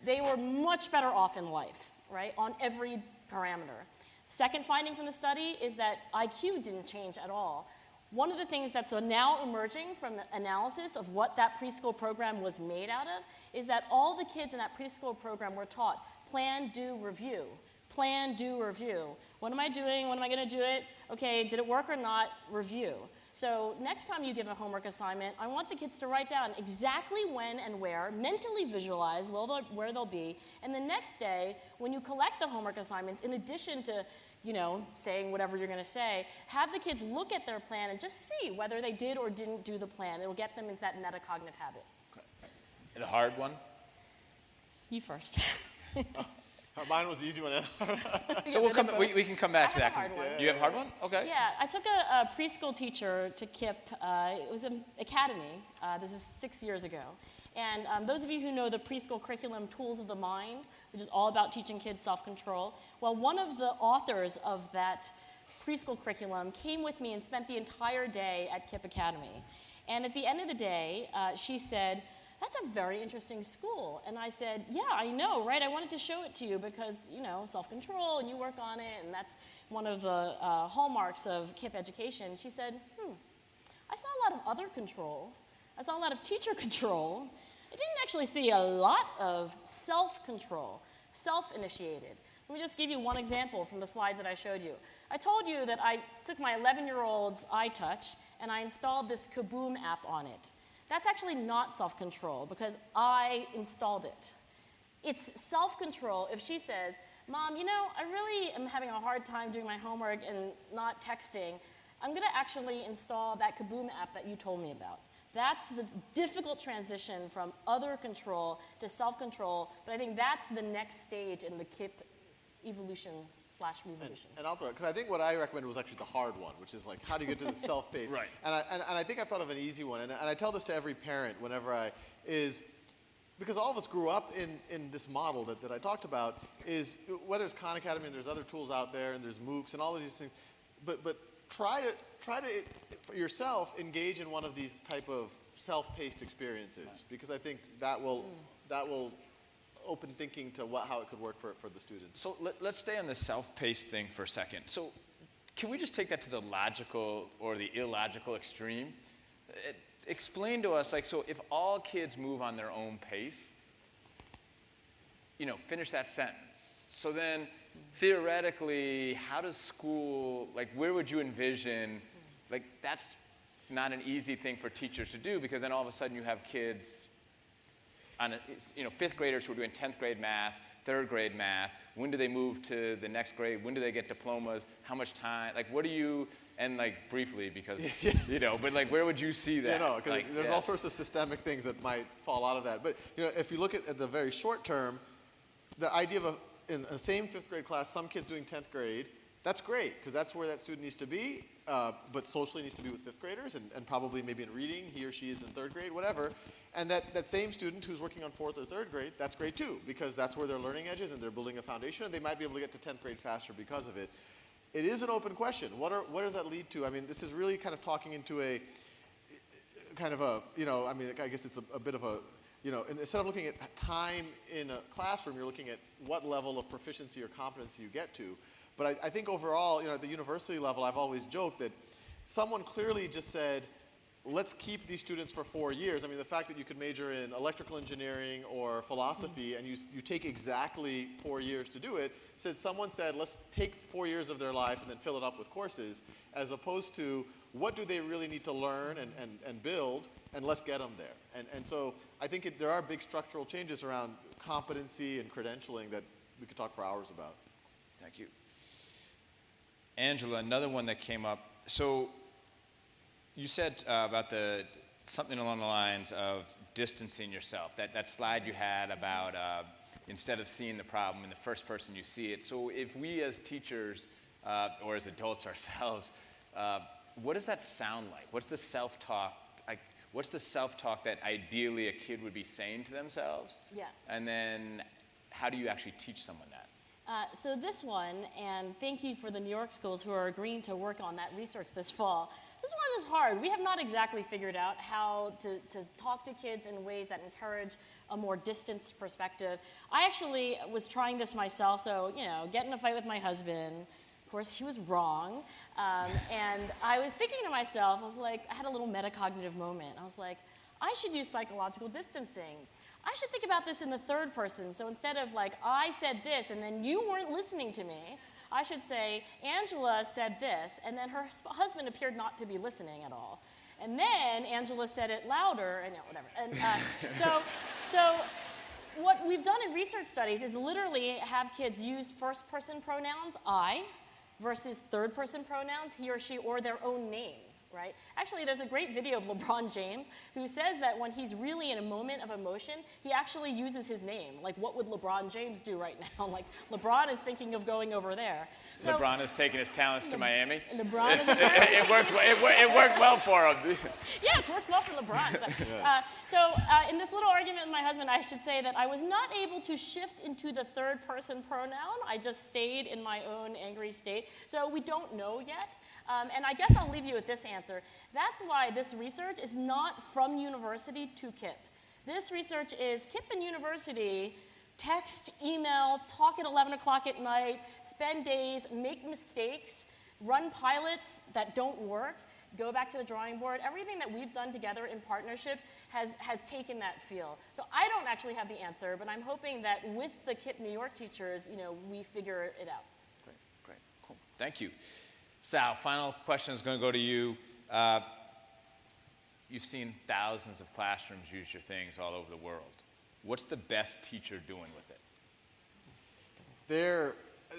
they were much better off in life, right, on every parameter. Second finding from the study is that IQ didn't change at all. One of the things that's now emerging from the analysis of what that preschool program was made out of is that all the kids in that preschool program were taught plan, do, review. Plan, do, review. What am I doing? When am I going to do it? Okay, did it work or not? Review. So next time you give a homework assignment, I want the kids to write down exactly when and where, mentally visualize where they'll be, and the next day, when you collect the homework assignments, in addition to saying whatever you're going to say, have the kids look at their plan and just see whether they did or didn't do the plan. It'll get them into that metacognitive habit. Okay. The hard one? You first. Mine was the easy one. So we can come back to that. You have a hard one? Okay. Yeah, I took a preschool teacher to KIPP. It was an academy. This is 6 years ago. And those of you who know the preschool curriculum, Tools of the Mind, which is all about teaching kids self-control, well, one of the authors of that preschool curriculum came with me and spent the entire day at KIPP Academy. And at the end of the day, she said, that's a very interesting school. And I said, yeah, I know, right? I wanted to show it to you because, self-control, and you work on it, and that's one of the hallmarks of KIPP education. She said, I saw a lot of other control. I saw a lot of teacher control. I didn't actually see a lot of self-control, self-initiated. Let me just give you one example from the slides that I showed you. I told you that I took my 11-year-old's iTouch, and I installed this Kaboom app on it. That's actually not self-control because I installed it. It's self-control if she says, Mom, I really am having a hard time doing my homework and not texting. I'm going to actually install that Kaboom app that you told me about. That's the difficult transition from other control to self-control, but I think that's the next stage in the KIPP evolution/revolution. And I'll throw it, because I think what I recommended was actually the hard one, which is like, how do you get to the self-paced? Right. And I think I thought of an easy one, and I tell this to every parent whenever because all of us grew up in this model that I talked about, is whether it's Khan Academy and there's other tools out there and there's MOOCs and all of these things, but try to for yourself engage in one of these type of self-paced experiences, because I think that will open thinking to how it could work for the students. So let's stay on the self-paced thing for a second. So can we just take that to the logical or the illogical extreme? Explain to us, so if all kids move on their own pace, finish that sentence. So then, theoretically, how does school, where would you envision, that's not an easy thing for teachers to do, because then all of a sudden you have kids on fifth graders who are doing 10th grade math, third grade math. When do they move to the next grade? When do they get diplomas? How much time? What do you, and briefly, because, but where would you see that? Because there's all sorts of systemic things that might fall out of that. But, if you look at the very short term, the idea of in the same fifth grade class, some kids doing 10th grade, that's great, because that's where that student needs to be, but socially needs to be with fifth graders, and probably maybe in reading, he or she is in third grade, whatever. And that same student who's working on fourth or third grade, that's great too, because that's where their learning edge is, and they're building a foundation, and they might be able to get to 10th grade faster because of it. it is an open question. What does that lead to? I mean, this is really kind of talking into a kind of a, I mean, I guess it's a bit of a, instead of looking at time in a classroom, you're looking at what level of proficiency or competency you get to. But I think overall, at the university level, I've always joked that someone clearly just said, let's keep these students for 4 years. I mean, the fact that you could major in electrical engineering or philosophy and you take exactly 4 years to do it, someone said, let's take 4 years of their life and then fill it up with courses, as opposed to what do they really need to learn and build, and let's get them there. And so I think there are big structural changes around competency and credentialing that we could talk for hours about. Thank you. Angela, another one that came up. So you said about something along the lines of distancing yourself, that slide you had about instead of seeing the problem in the first person, you see it. So if we as teachers or as adults ourselves, what does that sound like? What's the self-talk? What's the self-talk that ideally a kid would be saying to themselves? Yeah. And then how do you actually teach someone that? So this one, and thank you for the New York schools who are agreeing to work on that research this fall. This one is hard. We have not exactly figured out how to talk to kids in ways that encourage a more distanced perspective. I actually was trying this myself, so, get in a fight with my husband. Of course, he was wrong. And I was thinking to myself, I had a little metacognitive moment. I was like, I should use psychological distancing. I should think about this in the third person. So instead of I said this and then you weren't listening to me, I should say, Angela said this, and then her husband appeared not to be listening at all. And then Angela said it louder, and whatever. And so what we've done in research studies is literally have kids use first-person pronouns, I, versus third-person pronouns, he or she, or their own name. Right? Actually, there's a great video of LeBron James who says that when he's really in a moment of emotion, he actually uses his name. What would LeBron James do right now? LeBron is thinking of going over there. So, LeBron is taking his talents to Miami. LeBron is it worked well for him. Yeah, it's worked well for LeBron. So, in this little argument with my husband, I should say that I was not able to shift into the third-person pronoun. I just stayed in my own angry state. So we don't know yet. And I guess I'll leave you with this answer. That's why this research is not from university to KIPP. This research is KIPP and university, text, email, talk at 11 o'clock at night, spend days, make mistakes, run pilots that don't work, go back to the drawing board. Everything that we've done together in partnership has taken that feel. So I don't actually have the answer, but I'm hoping that with the KIPP New York teachers, we figure it out. Great, cool. Thank you. Sal, final question is going to go to you. You've seen thousands of classrooms use your things all over the world. What's the best teacher doing with it?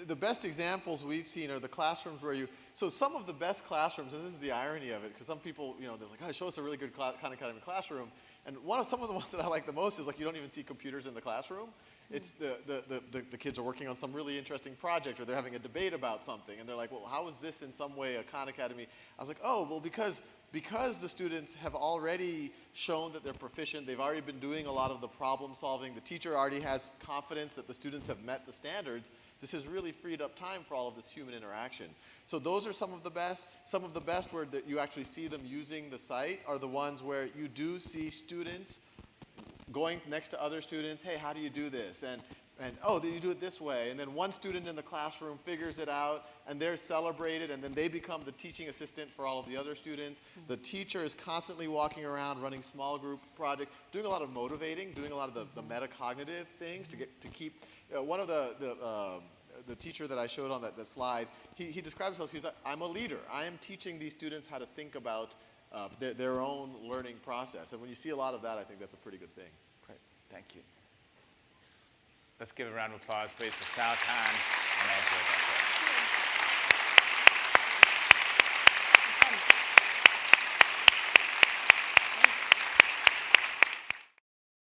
The best examples we've seen are the classrooms where so some of the best classrooms, and this is the irony of it, because some people, they're like, oh, show us a really good Khan Academy classroom. And some of the ones that I like the most is you don't even see computers in the classroom. It's the kids are working on some really interesting project, or they're having a debate about something, and they're like, well, how is this in some way a Khan Academy? I was like, oh, well, because the students have already shown that they're proficient, they've already been doing a lot of the problem solving, the teacher already has confidence that the students have met the standards, this has really freed up time for all of this human interaction. So those are some of the best. Some of the best where you actually see them using the site are the ones where you do see students going next to other students, hey, how do you do this? And oh, you do it this way. And then one student in the classroom figures it out, and they're celebrated, and then they become the teaching assistant for all of the other students. The teacher is constantly walking around, running small group projects, doing a lot of motivating, doing a lot of the metacognitive things to keep. One of the teacher that I showed on that slide, he describes himself, he's like, I'm a leader. I am teaching these students how to think about their own learning process. And when you see a lot of that, I think that's a pretty good thing. Great, thank you. Let's give a round of applause, please, for Sal Kahn and Angela.